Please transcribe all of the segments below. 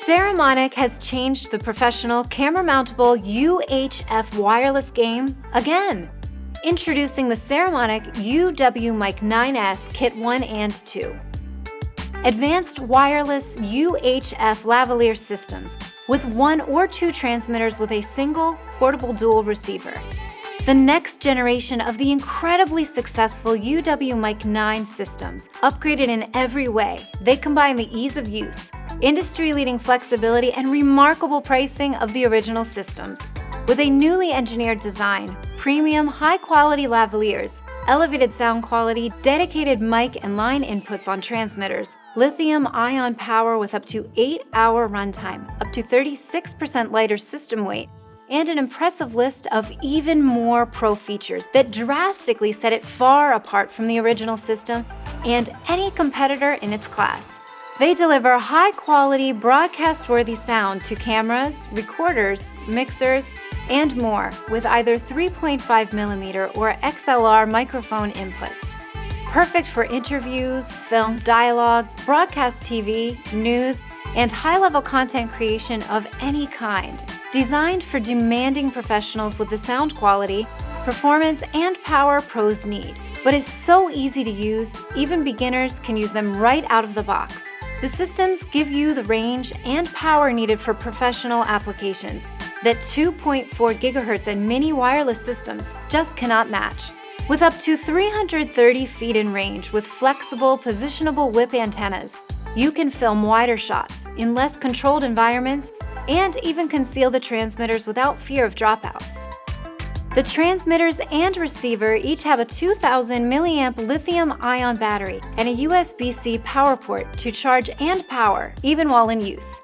Saramonic has changed the professional camera-mountable UHF wireless game again. Introducing the Saramonic UwMic9S Kit 1 and 2. Advanced wireless UHF lavalier systems with 1 or 2 transmitters with a single portable dual receiver. The next generation of the incredibly successful UwMic9 systems, upgraded in every way. They combine the ease of use, industry-leading flexibility, and remarkable pricing of the original systems. With a newly engineered design, premium, high-quality lavaliers, elevated sound quality, dedicated mic and line inputs on transmitters, lithium-ion power with up to 8-hour runtime, up to 36% lighter system weight, and an impressive list of even more pro features that drastically set it far apart from the original system and any competitor in its class. They deliver high-quality, broadcast-worthy sound to cameras, recorders, mixers, and more with either 3.5mm or XLR microphone inputs. Perfect for interviews, film, dialogue, broadcast TV, news, and high-level content creation of any kind. Designed for demanding professionals with the sound quality, performance, and power pros need, but is so easy to use, even beginners can use them right out of the box. The systems give you the range and power needed for professional applications that 2.4 GHz and mini wireless systems just cannot match. With up to 330 feet in range with flexible, positionable whip antennas, you can film wider shots in less controlled environments and even conceal the transmitters without fear of dropouts. The transmitters and receiver each have a 2000 milliamp lithium-ion battery and a USB-C power port to charge and power even while in use.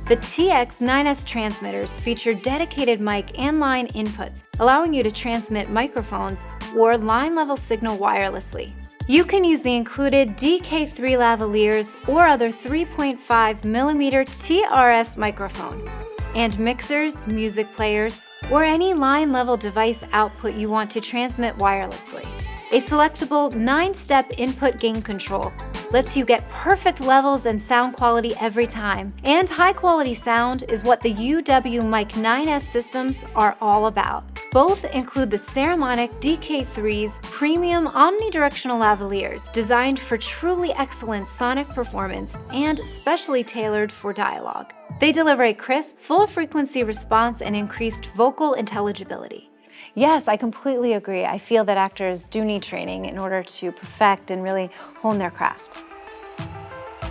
The TX9S transmitters feature dedicated mic and line inputs, allowing you to transmit microphones or line-level signal wirelessly. You can use the included DK3 lavaliers or other 3.5mm TRS microphone, and mixers, music players, or any line-level device output you want to transmit wirelessly. A selectable 9-step input gain control lets you get perfect levels and sound quality every time, and high-quality sound is what the UwMic9S systems are all about. Both include the Saramonic DK3's premium omnidirectional lavaliers, designed for truly excellent sonic performance and specially tailored for dialogue. They deliver a crisp, full-frequency response and increased vocal intelligibility. Yes, I completely agree. I feel that actors do need training in order to perfect and really hone their craft.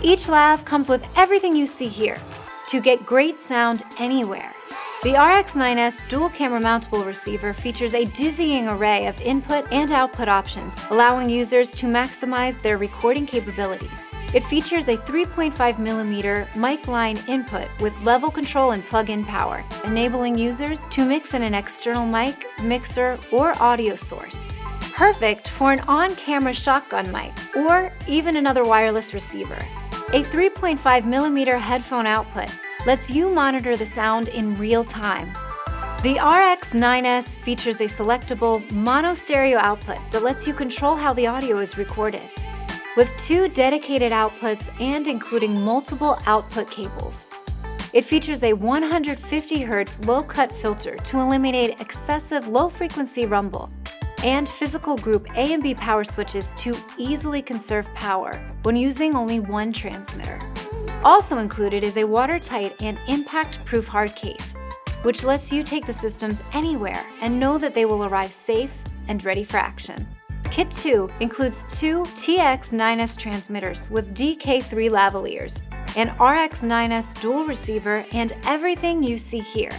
Each lav comes with everything you see here to get great sound anywhere. The RX9S dual camera-mountable receiver features a dizzying array of input and output options, allowing users to maximize their recording capabilities. It features a 3.5mm mic line input with level control and plug-in power, enabling users to mix in an external mic, mixer, or audio source. Perfect for an on-camera shotgun mic or even another wireless receiver. A 3.5mm headphone output lets you monitor the sound in real time. The RX9S features a selectable mono stereo output that lets you control how the audio is recorded. With 2 dedicated outputs and including multiple output cables. It features a 150 Hz low-cut filter to eliminate excessive low-frequency rumble, and physical group A and B power switches to easily conserve power when using only one transmitter. Also included is a watertight and impact-proof hard case, which lets you take the systems anywhere and know that they will arrive safe and ready for action. Kit 2 includes 2 TX9S transmitters with DK3 lavaliers, an RX9S dual receiver, and everything you see here.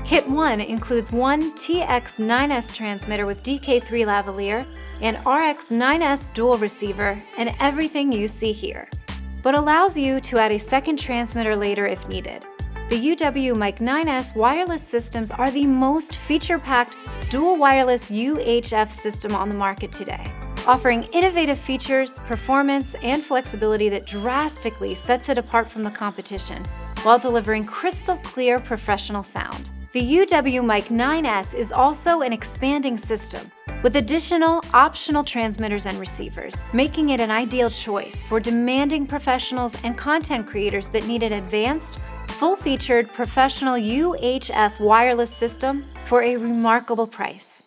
Kit 1 includes 1 TX9S transmitter with DK3 lavalier, an RX9S dual receiver, and everything you see here, but allows you to add a second transmitter later if needed. The UwMic9S wireless systems are the most feature-packed dual wireless UHF system on the market today, offering innovative features, performance, and flexibility that drastically sets it apart from the competition, while delivering crystal clear professional sound. The UwMic9S is also an expanding system with additional optional transmitters and receivers, making it an ideal choice for demanding professionals and content creators that need an advanced, full-featured professional UHF wireless system for a remarkable price.